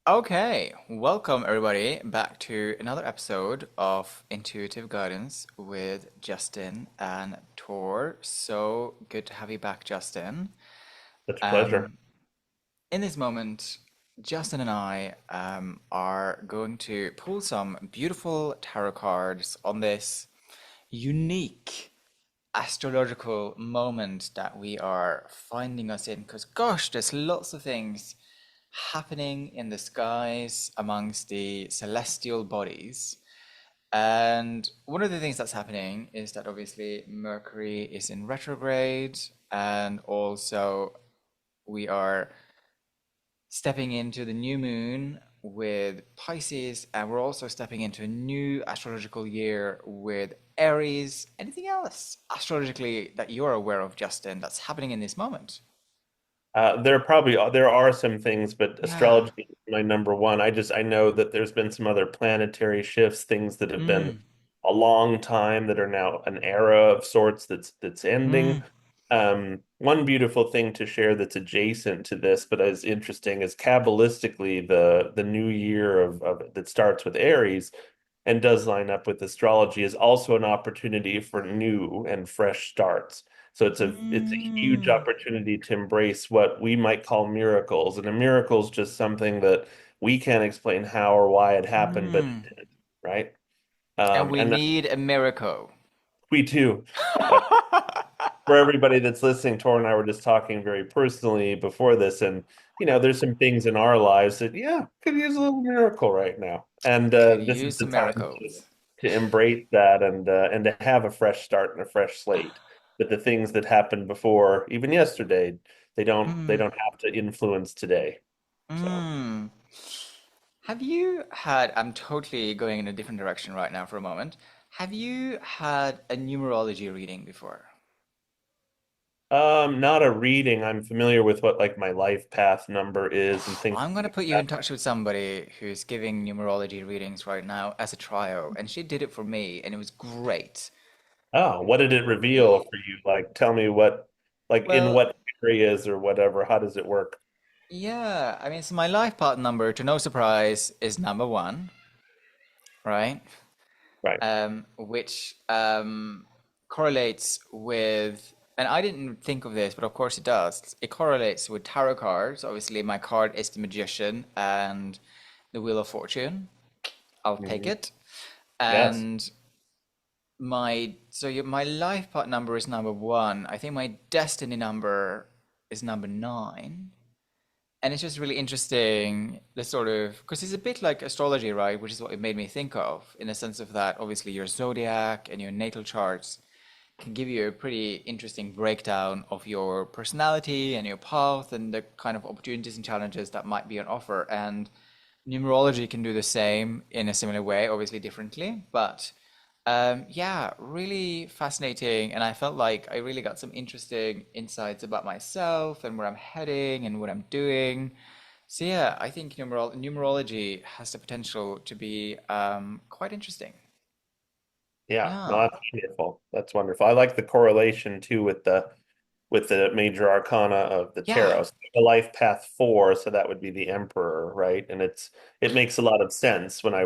Okay, welcome everybody back to another episode of Intuitive Guidance with Justin and Tor. So good to have you back, Justin. Such pleasure. Um, in this moment, Justin and I are going to pull some beautiful tarot cards on this unique astrological moment that we are finding us in. Because, gosh, there's lots of things happening in the skies amongst the celestial bodies. And one of the things that's happening is that obviously Mercury is in retrograde, and also we are stepping into the new moon with Pisces, and we're also stepping into a new astrological year with Aries. Anything else astrologically that you're aware of, Justin, that's happening in this moment? There are some things, but Yeah. astrology is my number one. I know that there's been some other planetary shifts, things that have been Mm, a long time that are now an era of sorts that's ending. mm, One beautiful thing to share that's adjacent to this, but is interesting, is Kabbalistically the new year of that starts with Aries and does line up with astrology is also an opportunity for new and fresh starts. So it's a huge mm, opportunity to embrace what we might call miracles. And a miracle is just something that we can't explain how or why it happened, but mm. it did, right? And we And need a miracle. we too. But for everybody that's listening, Tor and I were just talking very personally before this, and there's some things in our lives that, yeah, could use a little miracle right now. And Could this is use the some time miracles. to embrace that and to have a fresh start and a fresh slate. That the things that happened before, even yesterday, they Mm, don't have to influence today. So, mm. Have you had, I'm totally going in a different direction right now for a moment. Have you had a numerology reading before? not a reading. I'm familiar with what like my life path number is and things I'm going to like put you in that. touch with somebody who's giving numerology readings right now as a trial, and she did it for me, and it was great. Oh, what did it reveal Really? for you? Like, tell me what, like, in Well, what areas or whatever. How does it work? yeah, I mean, so my life path number, to no surprise, is number one, right? Right. Which correlates with, and I didn't think of this, but of course it does. It correlates with tarot cards. Obviously, my card is the Magician and the Wheel of Fortune. I'll take Mhm. it. Yes. And my life path number is number one. I think my destiny number is number nine. And it's just really interesting, the sort of, because it's a bit like astrology, right? Which is what it made me think of, in the sense of that, obviously, your zodiac and your natal charts can give you a pretty interesting breakdown of your personality and your path and the kind of opportunities and challenges that might be on offer. And numerology can do the same in a similar way, obviously differently, but yeah, really fascinating. And I felt like I really got some interesting insights about myself and where I'm heading and what I'm doing. So yeah, I think numerology has the potential to be quite interesting. Yeah. No, Yeah. that's wonderful. That's wonderful. I like the correlation too with the major arcana of the Yeah. tarot. So the life path four, so that would be the emperor, right? And it makes a lot of sense when I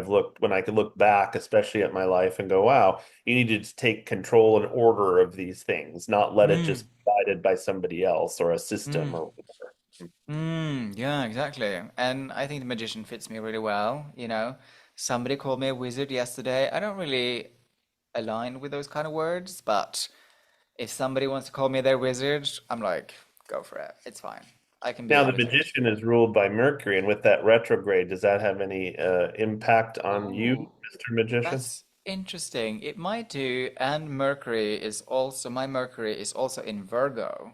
can look back, especially at my life and go, wow, you needed to take control and order of these things, not let it Mm, just be guided by somebody else or a system mm, or whatever. yeah, exactly. And I think the magician fits me really well, you know. Somebody called me a wizard yesterday. I don't really align with those kind of words, but if somebody wants to call me their wizard, I'm like, go for it. It's fine. I can be Now, a the wizard. magician is ruled by Mercury, and with that retrograde, does that have any impact on you, Oh, Mr. Magician? that's interesting. It might do, and Mercury is also, my Mercury is also in Virgo.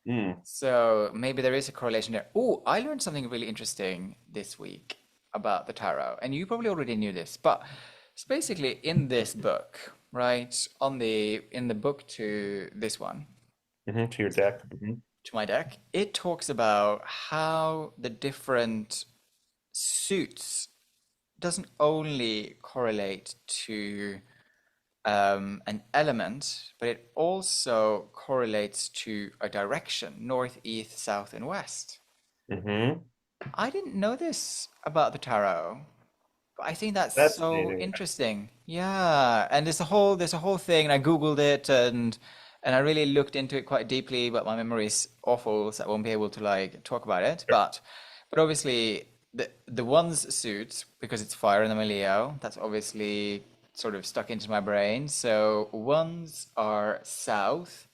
Mm. So maybe there is a correlation there. Oh, I learned something really interesting this week about the tarot, and you probably already knew this, but it's basically in this book, right? In the book to this one, To your deck. to my deck, it talks about how the different suits doesn't only correlate to an element, but it also correlates to a direction, north, east, south, and west. Mm-hmm. I didn't know this about the tarot. I think that's so Fascinating. interesting. Yeah, and there's a whole thing, and I Googled it and I really looked into it quite deeply, but my memory is awful, so I won't be able to like talk about it. But obviously the one's suit, because it's fire and I'm a Leo, that's obviously sort of stuck into my brain. So ones are south,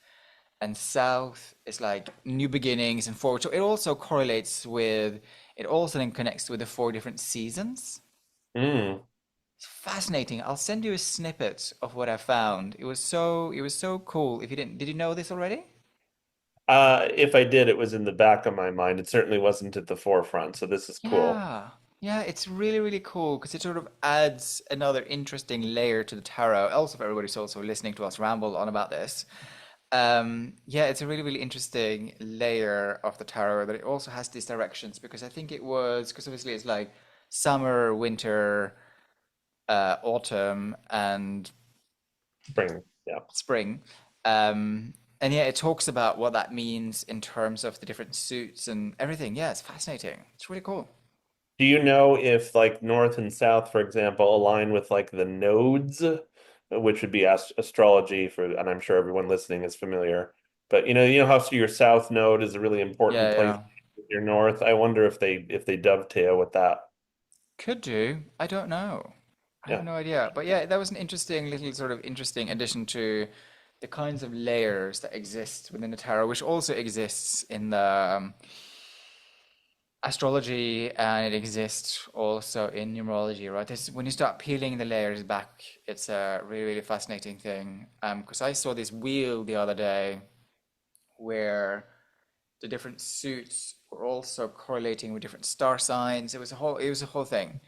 and south is like new beginnings and forward. So it also correlates with, it also then connects with the four different seasons. Mm. It's fascinating. I'll send you a snippet of what I found. It was so cool. If you didn't, did you know this already? If I did, it was in the back of my mind. It certainly wasn't at the forefront, so this is cool. Yeah. Yeah, it's really, really cool because it sort of adds another interesting layer to the tarot. Also, for everybody who's also listening to us ramble on about this. Yeah, it's a really, really interesting layer of the tarot that it also has these directions because I think it was, because obviously it's like summer, winter, autumn, and Spring. Yeah. spring. And yeah, it talks about what that means in terms of the different suits and everything. Yeah, it's fascinating. It's really cool. Do you know if like north and south, for example, align with like the nodes, which would be astrology for, and I'm sure everyone listening is familiar. But you know how your south node is a really important Yeah, place yeah. with your north. I wonder if they dovetail with that. Could do. I don't know. I have Yeah. no idea. But yeah, that was an interesting little sort of interesting addition to the kinds of layers that exist within the tarot, which also exists in the astrology, and it exists also in numerology, right? This, when you start peeling the layers back, it's a really, really fascinating thing. Because I saw this wheel the other day where the different suits were also correlating with different star signs. It was a whole thing.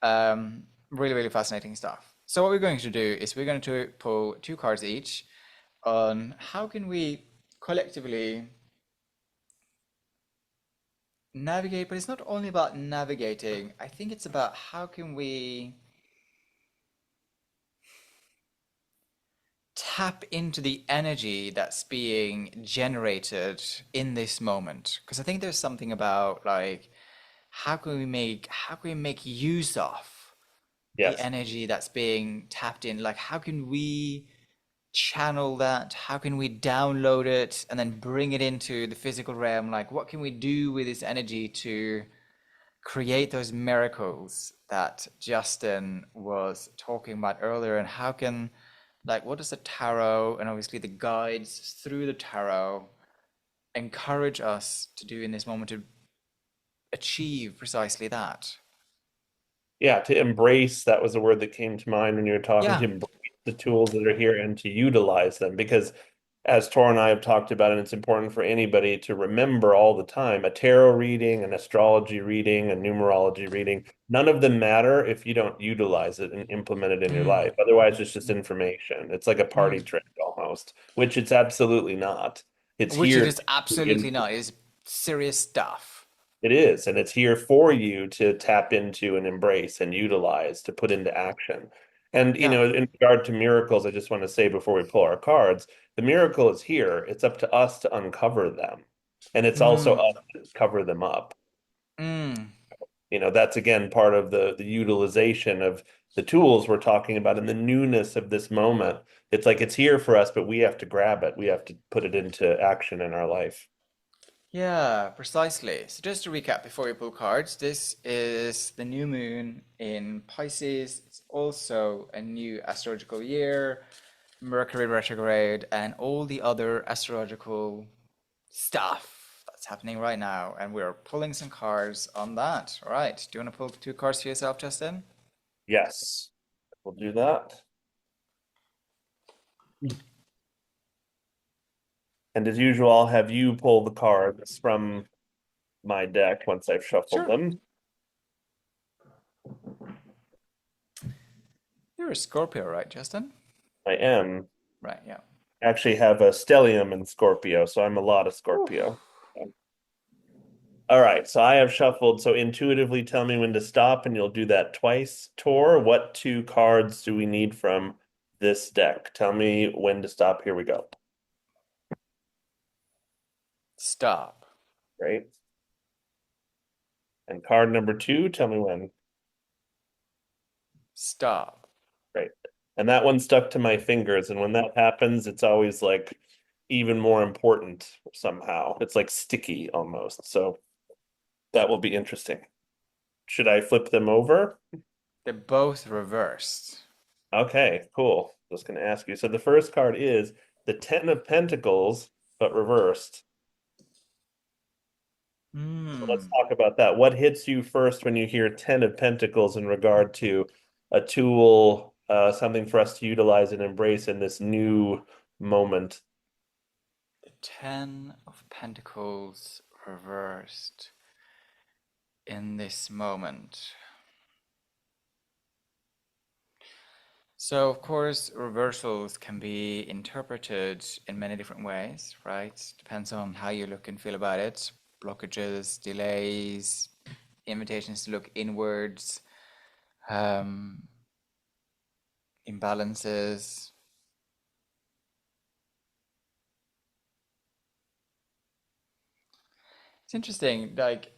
Really, really fascinating stuff. So what we're going to do is we're going to pull two cards each on how can we collectively navigate, but it's not only about navigating. I think it's about how can we tap into the energy that's being generated in this moment. Because I think there's something about like how can we make use of the Yes. energy that's being tapped in? Like how can we channel that? How can we download it and then bring it into the physical realm? Like what can we do with this energy to create those miracles that Justin was talking about earlier? And how can, like, what does the tarot and obviously the guides through the tarot encourage us to do in this moment to achieve precisely that? Yeah, to embrace, that was a word that came to mind when you were talking, to Yeah. embrace the tools that are here and to utilize them. Because as Tor and I have talked about, and it's important for anybody to remember all the time, a tarot reading, an astrology reading, a numerology reading, none of them matter if you don't utilize it and implement it in your Mm. life. Otherwise, it's just information. It's like a party Mm. trick almost, which it's absolutely not. It's Which it here is to absolutely not. It's serious stuff. it is, and it's here for you to tap into and embrace and utilize to put into action. And, Yeah. in regard to miracles, I just want to say before we pull our cards, the miracle is here. It's up to us to uncover them. And it's also Mm. us to cover them up. Mm. That's again part of the utilization of the tools we're talking about and the newness of this moment. It's like it's here for us, but we have to grab it. We have to put it into action in our life. Yeah, precisely. So just to recap before we pull cards, this is the new moon in Pisces. It's also a new astrological year, Mercury retrograde, and all the other astrological stuff that's happening right now. And we're pulling some cards on that. All right. Do you want to pull two cards for yourself, Justin? Yes, we'll do that. And as usual, I'll have you pull the cards from my deck once I've shuffled Sure. them. You're a Scorpio, right, Justin? I am Right, yeah. actually have a stellium in Scorpio, so I'm a lot of Oof. Scorpio. All right, so I have shuffled. So intuitively tell me when to stop, and you'll do that twice. Tor, what two cards do we need from this deck? Tell me when to stop. Here we go. Stop. Right? And card number two, tell me when. Stop. Right. And that one stuck to my fingers. And when that happens, it's always like even more important somehow. It's like sticky almost. So that will be interesting. Should I flip them over? They're both reversed. Okay, cool. Just going to ask you. So the first card is the Ten of Pentacles, but reversed. So let's Hmm. talk about that. What hits you first when you hear Ten of Pentacles in regard to a tool, something for us to utilize and embrace in this new moment? The Ten of Pentacles reversed in this moment. So, of course, reversals can be interpreted in many different ways, right? Depends on how you look and feel about it. Blockages, delays, invitations to look inwards, um, imbalances. It's interesting. Like,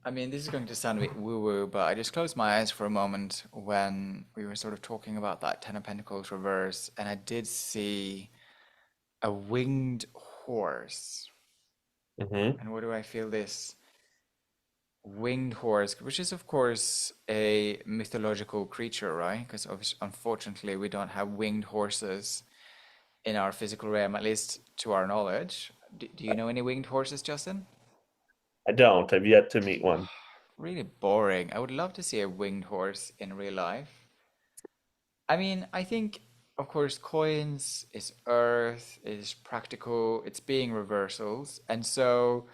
I mean, this is going to sound a bit woo-woo, but I just closed my eyes for a moment when we were sort of talking about that Ten of Pentacles reverse, and I did see a winged horse. Hmm. And what do I feel this winged horse, which is of course a mythological creature, right? Because unfortunately we don't have winged horses in our physical realm, at least to our knowledge. Do you know any winged horses, Justin? I don't. I've yet to meet one. Really boring. I would love to see a winged horse in real life. I mean, I think, of course, coins is earth, is practical, it's being reversals. And so,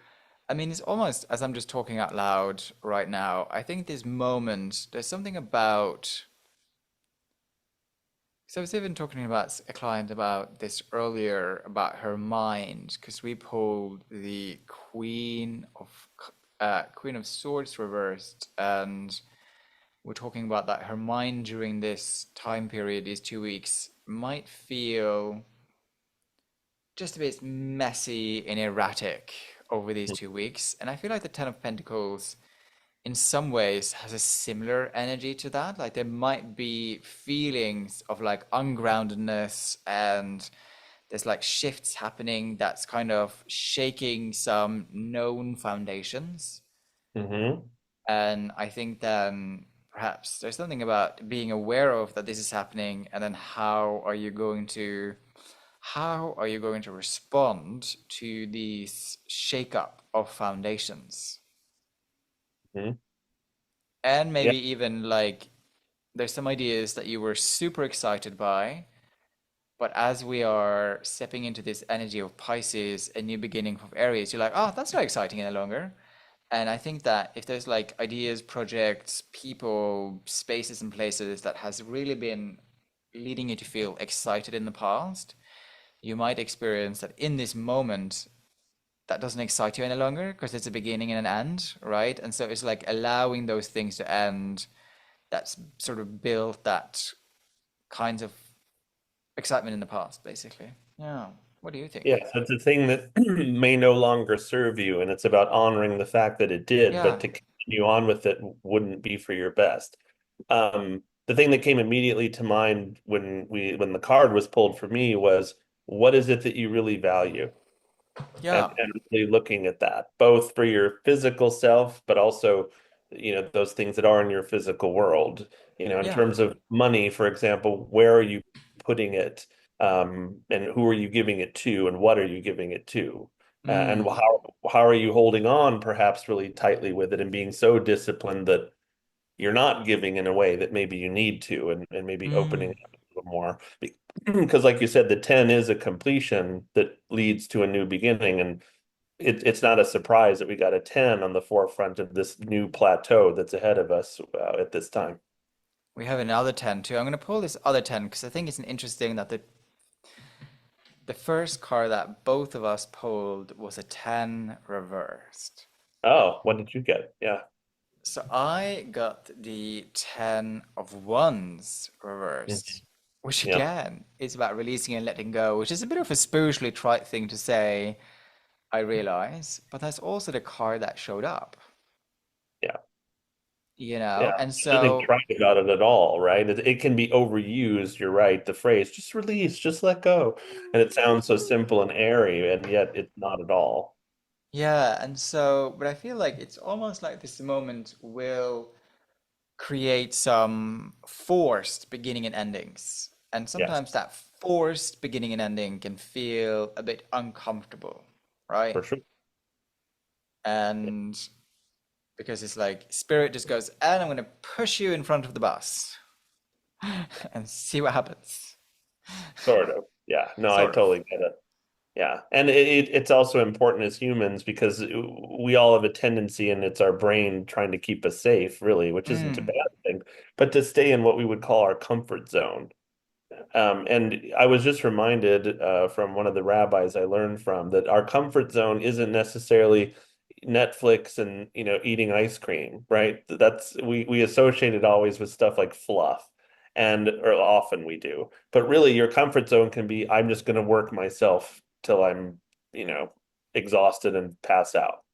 I mean, it's almost as I'm just talking out loud right now, I think this moment, there's something about. So I was even talking about a client about this earlier about her mind, because we pulled the Queen of Swords reversed, and we're talking about that her mind during this time period, these 2 weeks, might feel just a bit messy and erratic over these 2 weeks. And I feel like the Ten of Pentacles, in some ways, has a similar energy to that. Like there might be feelings of like ungroundedness and there's like shifts happening that's kind of shaking some known foundations. Hmm. And I think then perhaps there's something about being aware of that this is happening, and then how are you going to respond to these shake-up of foundations? Hmm. And Yeah. maybe even like there's some ideas that you were super excited by, but as we are stepping into this energy of Pisces, a new beginning of Aries, you're like, oh, that's not exciting any longer. And I think that if there's like ideas, projects, people, spaces, and places that has really been leading you to feel excited in the past, you might experience that in this moment that doesn't excite you any longer because it's a beginning and an end, right? And so it's like allowing those things to end that's sort of built that kinds of excitement in the past, basically. Yeah. What do you Yeah, think? so it's a thing that may no longer serve you, and it's about honoring the fact that it did, Yeah. but to continue on with it wouldn't be for your best. The thing that came immediately to mind when the card was pulled for me was, what is it that you really value? and Yeah. and really looking at that both for your physical self but also those things that are in your physical world, in Yeah. terms of money, for example, where are you putting it, and who are you giving it to and what are you giving it to, and Mm. how are you holding on perhaps really tightly with it and being so disciplined that you're not giving in a way that maybe you need to, and maybe opening Mm. up a little more. Because like you said, the 10 is a completion that leads to a new beginning, and it's not a surprise that we got a 10 on the forefront of this new plateau that's ahead of us at this time. We have another 10 too. I'm going to pull this other 10 because I think it's interesting that the first card that both of us pulled was a 10 reversed. Oh, what did you get? Yeah. So I got the 10 of wands Mhm. reversed, which Yeah. again is about releasing and letting go, which is a bit of a spiritually trite thing to say, I realize, but that's also the card that showed up. Yeah. you Yeah, know? And I don't think so, trying about it at all, right? It can be overused. You're right. The phrase "just release, just let go," and it sounds so simple and airy, and yet it's not at all. yeah, and so, but I feel like it's almost like this moment will create some forced beginning and endings. And Yes, sometimes that forced beginning and ending can feel a bit uncomfortable, right? for sure. And because it's like spirit just goes, and I'm going to push you in front of the bus and see what happens. Sort of. Yeah. No, I Sort of. totally get it. Yeah. And it's also important as humans because we all have a tendency, and it's our brain trying to keep us safe, really, which isn't a Mm. bad thing, but to stay in what we would call our comfort zone. And I was just reminded from one of the rabbis I learned from that our comfort zone isn't necessarily Netflix and eating ice cream, right? That's we associate it always with stuff like fluff, and or often we do. But really, your comfort zone can be I'm just going to work myself till I'm you know exhausted and pass out,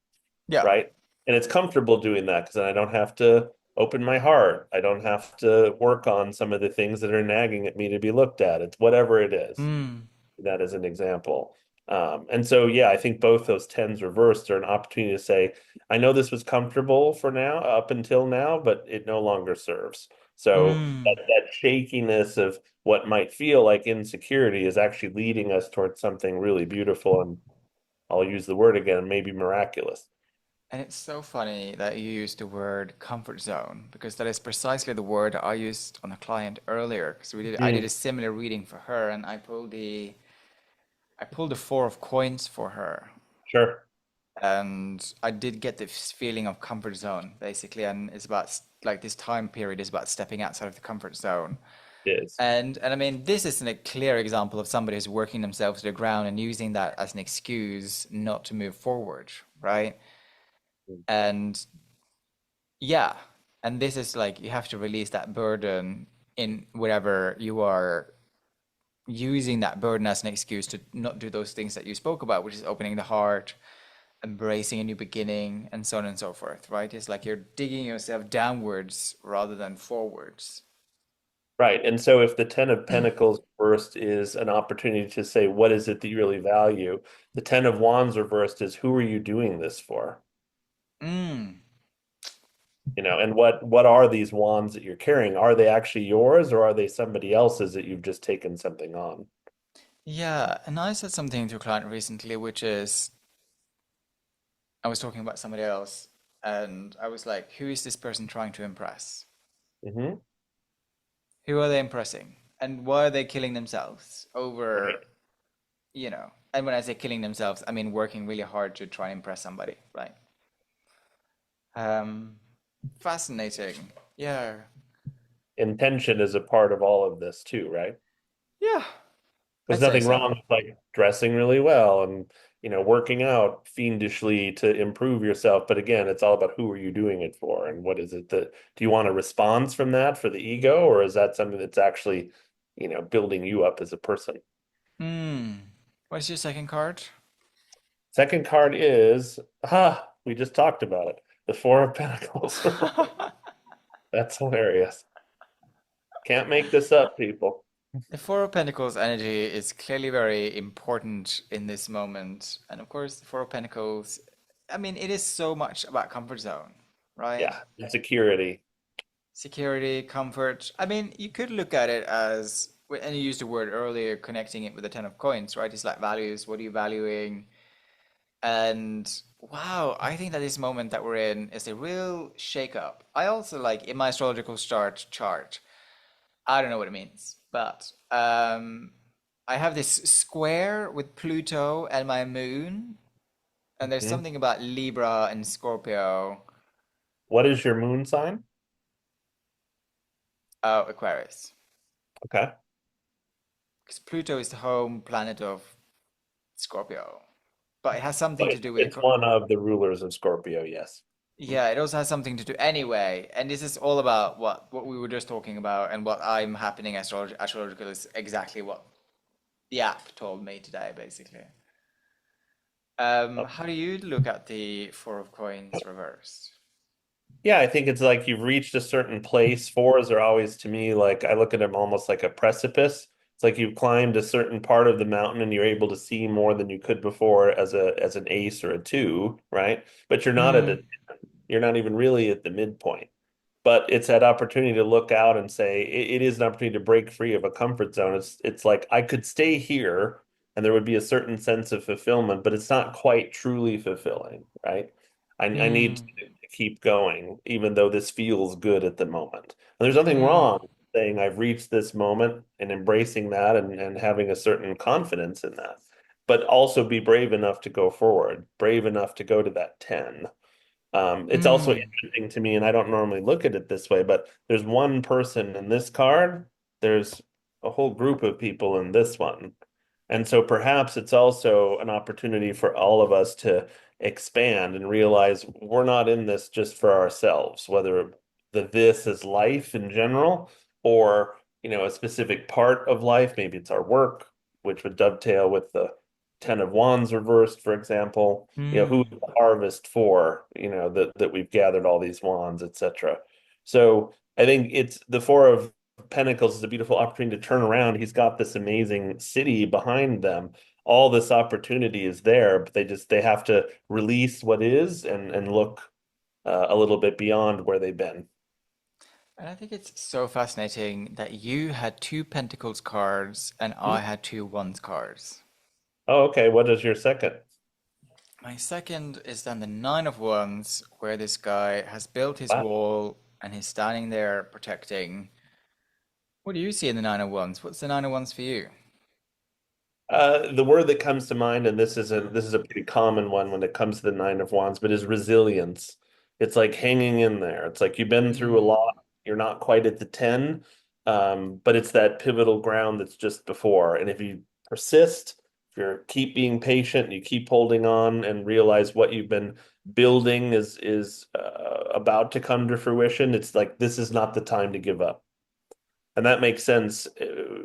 Yeah. right? And it's comfortable doing that because then I don't have to open my heart. I don't have to work on some of the things that are nagging at me to be looked at. It's whatever it is. Mm. That is an example. And so, yeah, I think both those tens reversed are an opportunity to say, I know this was comfortable for now, up until now, but it no longer serves. So Mm. that shakiness of what might feel like insecurity is actually leading us towards something really beautiful. And I'll use the word again, maybe miraculous. And it's so funny that you used the word comfort zone because that is precisely the word I used on a client earlier. Because I did a Mm, similar reading for her, and I pulled the four of coins for her, sure. and I did get this feeling of comfort zone basically, and it's about like this time period is about stepping outside of the comfort zone. It is. And I mean, this is a clear example of somebody who's working themselves to the ground and using that as an excuse not to move forward, right? And yeah, and this is like you have to release that burden in wherever you are using that burden as an excuse to not do those things that you spoke about, which is opening the heart, embracing a new beginning, and so on and so forth, right? It's like you're digging yourself downwards rather than forwards. Right. And so if the Ten of Pentacles reversed is an opportunity to say, what is it that you really value? The Ten of Wands reversed is who are you doing this for? Mm. And what are these wands that you're carrying? Are they actually yours or are they somebody else's that you've just taken something on? Yeah, and I said something to a client recently, which is I was talking about somebody else, and I was like, who is this person trying to impress? Hmm. Who are they impressing? And why are they killing themselves Right. over, and when I say killing themselves, I mean working really hard to try and impress somebody, right? Um, Fascinating. Yeah. Intention is a part of all of this too, right? Yeah, There's I'd say nothing so. wrong with like dressing really well and working out fiendishly to improve yourself. But again, it's all about who are you doing it for and what is it that do you want a response from that for the ego, or is that something that's actually, building you up as a person? Hmm. What's your second card? Second card is we just talked about it. The Four of Pentacles. That's hilarious. Can't make this up, people. The Four of Pentacles energy is clearly very important in this moment. And of course, the Four of Pentacles, I mean, it is so much about comfort zone, right? Yeah, insecurity. Security, comfort. I mean, you could look at it as, and you used the word earlier, connecting it with the Ten of Coins, right? It's like values. What are you valuing? And wow, I think that this moment that we're in is a real shake up. I also like in my astrological start chart, I don't know what it means, but I have this square with Pluto and my moon, and there's Mhm. something about Libra and Scorpio. What is your moon sign? Oh, Aquarius. Okay. Because Pluto is the home planet of Scorpio, but it has something But to do with it's one of the rulers of Scorpio, yes. yeah, it also has something to do anyway. And this is all about what we were just talking about, and what I'm happening astrological is exactly what the app told me today, basically. Oh, How do you look at the Four of Coins reversed? Yeah, I think it's like you've reached a certain place. Fours are always to me like I look at them almost like a precipice. It's like you've climbed a certain part of the mountain and you're able to see more than you could before as an ace or a two, right? But Mm, you're not even really at the midpoint. But it's that opportunity to look out and say it is an opportunity to break free of a comfort zone. It's like I could stay here and there would be a certain sense of fulfillment, but it's not quite truly fulfilling, right? I need mm, to keep going, even though this feels good at the moment. And there's nothing mm, wrong saying I've reached this moment and embracing that and having a certain confidence in that. But also be brave enough to go forward, brave enough to go to that 10. It's also mm. interesting to me, and I don't normally look at it this way, but there's one person in this card, there's a whole group of people in this one. And so perhaps it's also an opportunity for all of us to expand and realize we're not in this just for ourselves, whether the this is life in general or, a specific part of life. Maybe it's our work, which would dovetail with the Ten of Wands reversed, for example. Who is Mm. the harvest for, that we've gathered all these wands, etc. So I think it's the Four of Pentacles is a beautiful opportunity to turn around. He's got this amazing city behind them. All this opportunity is there, but they have to release what is and look a little bit beyond where they've been. And I think it's so fascinating that you had two Pentacles cards and I had two Wands cards. Oh, okay. What is your second? My second is then the Nine of Wands, where this guy has built his Wow. wall and he's standing there protecting. What do you see in the Nine of Wands? What's the Nine of Wands for you? The word that comes to mind, and this is a pretty common one when it comes to the Nine of Wands, but is resilience. It's like hanging in there. It's like you've been through a Mm, lot. You're not quite at the 10, but it's that pivotal ground that's just before. And if you persist, if you keep being patient, you keep holding on and realize what you've been building is about to come to fruition, it's like this is not the time to give up. And that makes sense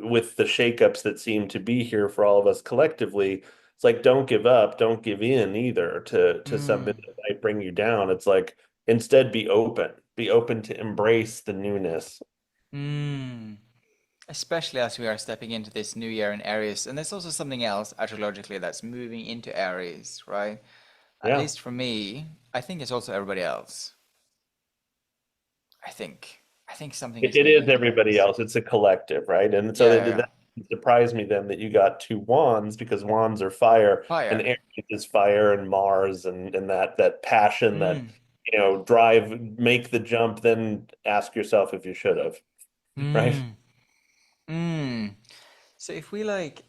with the shakeups that seem to be here for all of us collectively. It's like don't give up, don't give in either to something mm, that might bring you down. It's like instead be open to embrace the newness. mm. Especially as we are stepping into this new year in Aries. And there's also something else astrologically that's moving into Aries, right? At Yeah. least for me, I think it's also everybody else. I think. I think something is It moving is into everybody Aries. else. It's a collective, right? And so Yeah, yeah, that yeah. surprised me then that you got two wands because wands are fire and Fire. Aries is fire and Mars and that passion that Mm, drive, make the jump, then ask yourself if you should have, right? mm, mm. So if we like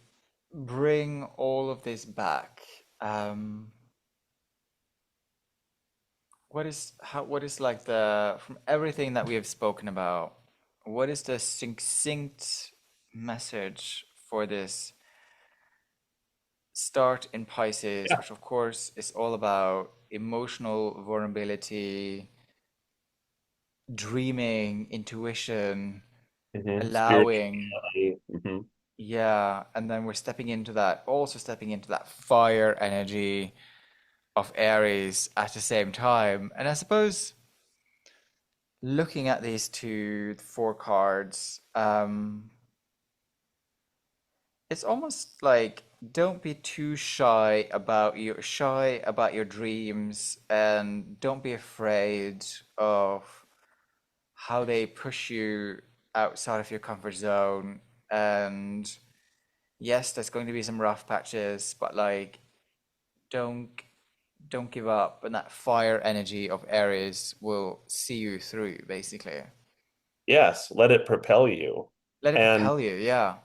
bring all of this back, um, what is like the from everything that we have spoken about, what is the succinct message for this start in Pisces, Yeah. which of course is all about emotional vulnerability, dreaming, intuition, allowing, Spirituality. yeah, and then we're stepping into that, also stepping into that fire energy of Aries at the same time. And I suppose looking at these four cards, it's almost like don't be too shy about your dreams and don't be afraid of how they push you outside of your comfort zone. And yes, there's going to be some rough patches, but like don't don't give up and that fire energy of Aries will see you through basically. Yes, let it propel you. Let it And propel you, yeah.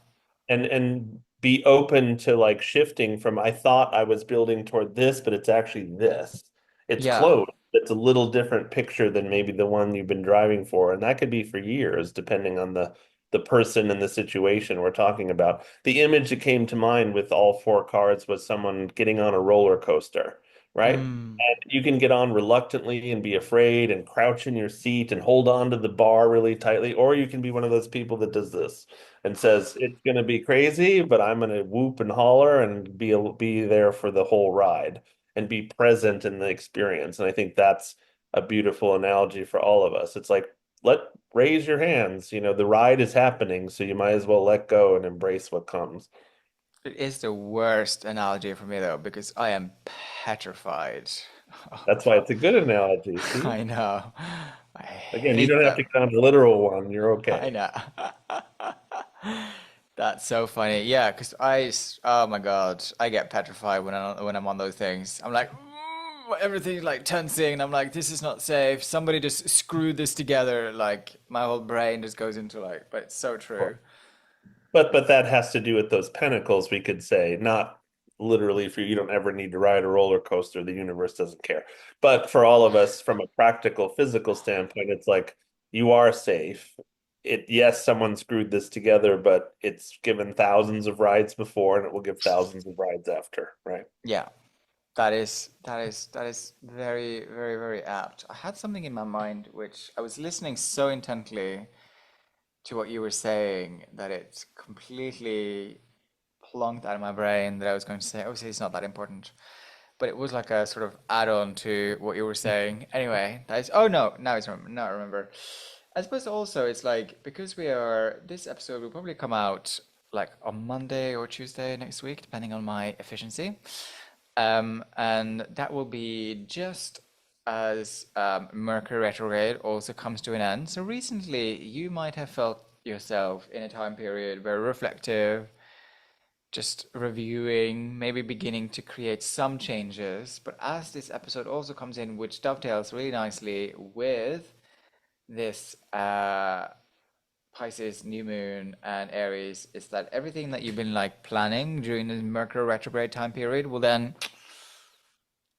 and be open to like shifting from I thought I was building toward this, but it's actually this. It's Yeah. close. It's a little different picture than maybe the one you've been driving for, and that could be for years, depending on the person and the situation we're talking about. The image that came to mind with all four cards was someone getting on a roller coaster, right? Mm, And you can get on reluctantly and be afraid and crouch in your seat and hold on to the bar really tightly, or you can be one of those people that does this and says it's going to be crazy, but I'm going to whoop and holler and be there for the whole ride and be present in the experience. And I think a beautiful analogy for all of us. It's like, let raise your hands. The ride is happening, so you might as well let go and embrace what comes. It is the worst analogy for me though, because I am petrified. That's why it's a good analogy. See? I know. I Again, you hate don't have to them. go on the literal one. You're I okay. know. That's so funny. Yeah, because oh my God, I get petrified when I'm on those things. I'm like, everything's like tensing, and I'm like, this is not safe. Somebody just screwed this together. Like my whole brain just goes into like, but it's so true. But that has to do with those pentacles, we could say, not literally for you don't ever need to ride a roller coaster, the universe doesn't care. But for all of us from a practical physical standpoint, it's like you are safe. Yes, someone screwed this together, but it's given thousands of rides before and it will give thousands of rides after, right? Yeah, that is very, very, very apt. I had something in my mind which I was listening so intently to what you were saying that it completely plunked out of my brain that I was going to say. Obviously, it's not that important, but it was like a sort of add-on to what you were saying. Anyway, that is. Oh no, now it's now I remember. I suppose also it's like because this episode will probably come out like on Monday or Tuesday next week, depending on my efficiency. And that will be just as Mercury retrograde also comes to an end. So recently, you might have felt yourself in a time period very reflective, just reviewing, maybe beginning to create some changes. But as this episode also comes in, which dovetails really nicely with this Pisces new moon and Aries, is that everything that you've been like planning during the Mercury retrograde time period will then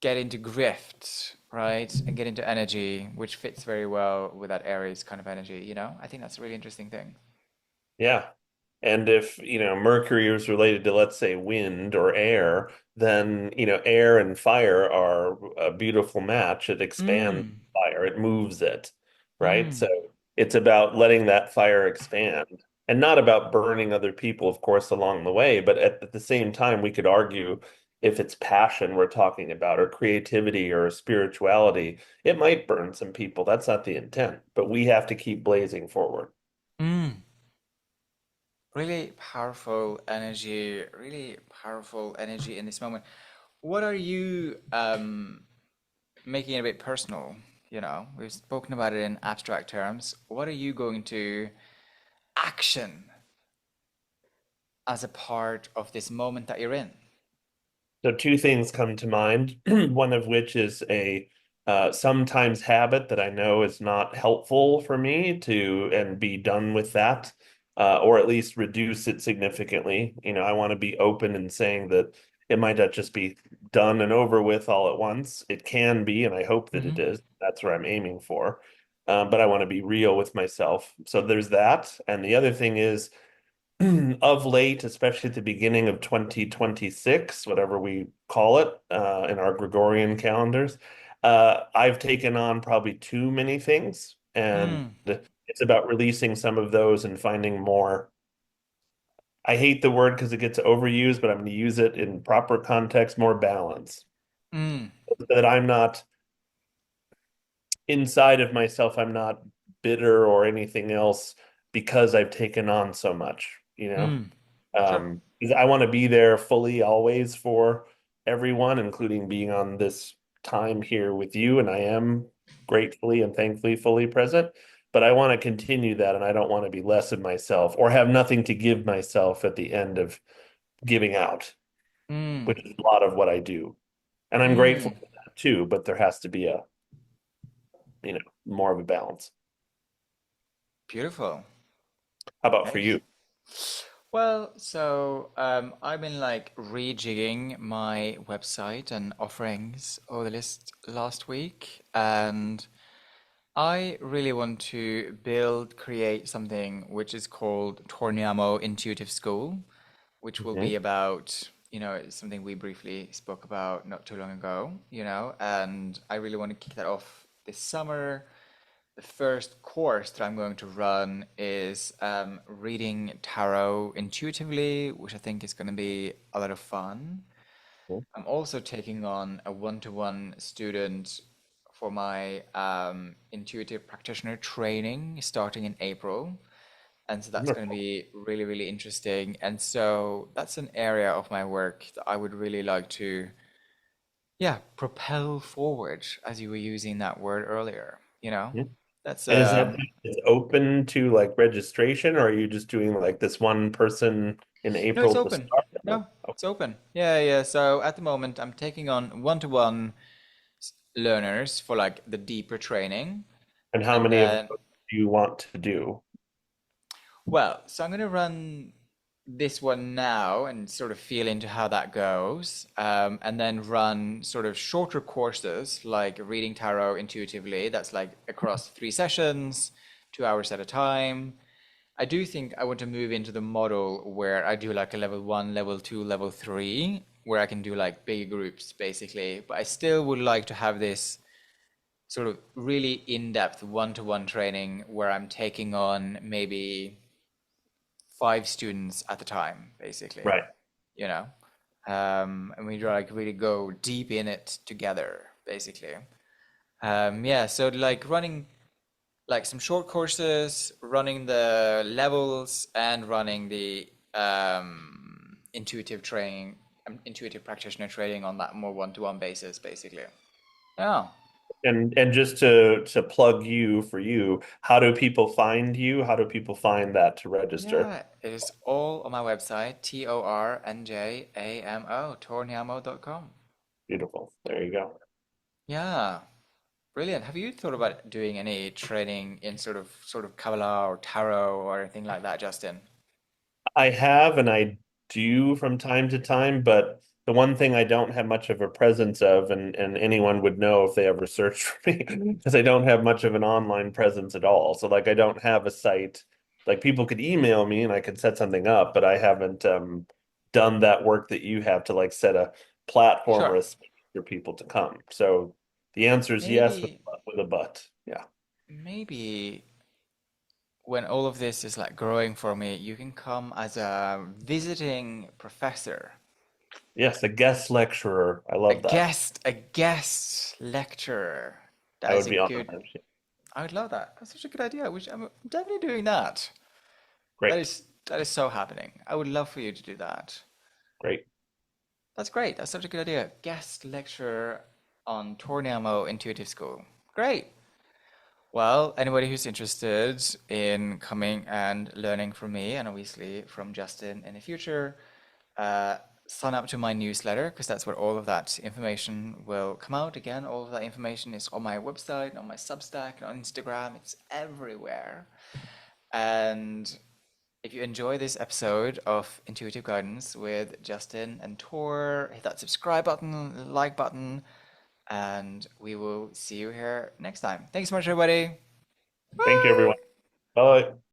get into grift, right? And get into energy, which fits very well with that Aries kind of energy, you know? I think that's a really interesting thing. Yeah. And if, Mercury is related to, let's say, wind or air, then, air and fire are a beautiful match. It expands Mm, fire, it moves it, right? So mm, it's about letting that fire expand and not about burning other people, of course, along the way. But at the same time, we could argue if it's passion we're talking about or creativity or spirituality, it might burn some people. That's not the intent, but we have to keep blazing forward. mm. Really powerful energy in this moment. What are you making it a bit personal? You know, we've spoken about it in abstract terms. What are you going to action as a part of this moment that you're in? So two things come to mind, one of which is a sometimes habit that I know is not helpful for me to and be done with that, or at least reduce it significantly. I want to be open in saying that it might not just be done and over with all at once. It can be, and I hope that it Mm-hmm. is. That's what I'm aiming for. But I want to be real with myself. So there's that. And the other thing is of late, especially at the beginning of 2026, whatever we call it, in our Gregorian calendars, I've taken on probably too many things, and Mm, it's about releasing some of those and finding more. I hate the word because it gets overused, but I'm going to use it in proper context, more balance. mm, That I'm not inside of myself, I'm not bitter or anything else because I've taken on so much, mm. Sure. 'Cause I want to be there fully always for everyone, including being on this time here with you, and I am gratefully and thankfully fully present. But I want to continue that, and I don't want to be less of myself or have nothing to give myself at the end of giving out, Mm, which is a lot of what I do. And I'm grateful mm. for that too, but there has to be more of a balance. Beautiful. How about for Nice. you? Well, so I've been like rejigging my website and offerings over the last week, and I really want to create something which is called Torniamo Intuitive School, which will Mhm. be about, it's something we briefly spoke about not too long ago, and I really want to kick that off this summer. The first course that I'm going to run is reading tarot intuitively, which I think is going to be a lot of fun. I'm also taking on a one-to-one student for my intuitive practitioner training starting in April. And so that's going to Wonderful. be really, really interesting. And so that's an area of my work that I would really like to, yeah, propel forward, as you were using that word earlier. Yeah. That's And is that it's open to like registration, or are you just doing like this one person in no, it's April to open. start? No, it's open. Yeah, yeah. So at the moment, I'm taking on one-to-one learners for like the deeper training. And how And many of then, those do you want to do? well, so I'm going to run this one now and sort of feel into how that goes. And then run sort of shorter courses like reading tarot intuitively. That's like across 3 sessions, 2 hours at a time. I do think I want to move into the model where I do like a level one, level two, level three, where I can do like big groups basically. But I still would like to have this sort of really in-depth one-to-one training where I'm taking on maybe 5 students at a time, basically, Right. you know? And we like really go deep in it together, basically. Yeah, so like running like some short courses, running the levels, and running the intuitive training, intuitive practitioner training on that more one-to-one basis, basically. Yeah. And just to plug you for you, how do people find you? How do people find that to register? Yeah, it is all on my website, tornjamo, torniamo.com. Beautiful. There you go. Yeah, brilliant. Have you thought about doing any training in sort of Kabbalah or tarot or anything like that, Justin? I have and I do from time to time, but the one thing I don't have much of a presence of, and anyone would know if they ever searched for me, is I don't have much of an online presence at all. So like I don't have a site. Like people could email me and I could set something up, but I haven't done that work that you have to like set a platform or Sure. a space for people to come. So the answer is yes Maybe, with a but. Yeah. maybe when all of this is like growing for me, you can come as a visiting professor, Yes, a guest lecturer. I love that. a guest lecturer. I That is would a be honored. good. I would love that. That's such a good idea. Which I'm definitely doing that. Great. That is so happening. I would love for you to do that. Great. That's great. That's such a good idea. Guest lecturer on Torniamo Intuitive School. Great. Well, anybody who's interested in coming and learning from me and obviously from Justin in the future, uh, sign up to my newsletter because that's where all of that information will come out. Again, all of that information is on my website, on my Substack, on Instagram. It's everywhere. And if you enjoy this episode of Intuitive Guidance with Justin and Tor, hit that subscribe button, like button, and we will see you here next time. Thanks so much, everybody. Thank you, Bye. everyone. Bye.